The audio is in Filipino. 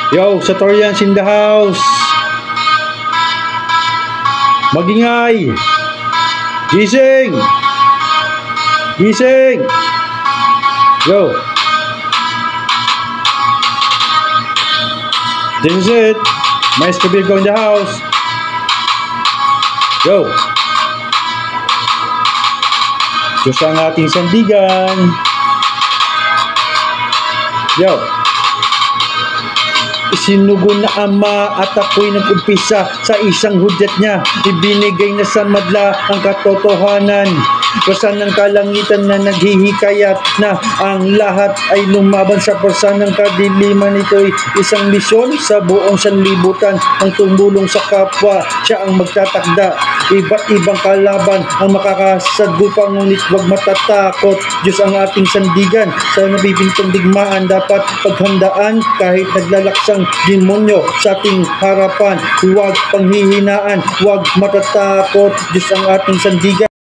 Yo, Satorians in the house. Magingay. Gising. Gising. Yo. This is it. Maestro Virgo in the house. Yo. Diyos ang ating sandigan. Yo. Isinugo na Ama at ako'y nag-umpisa sa isang hudyat niya. Ibinigay na sa madla ang katotohanan. Pasan ng kalangitan na naghihikayat na ang lahat ay lumaban sa pasan ng kadiliman. Ito'y isang misyon sa buong sanlibutan ang tumulong sa kapwa. Siya ang magtatakda. Iba't ibang kalaban ang makakasagupa, ngunit huwag matatakot. Diyos ang ating sandigan. Sa nabibintong digmaan dapat paghandaan kahit naglalaksang demonyo sa ating harapan. Huwag panghihinaan, huwag matatakot. Diyos ang ating sandigan.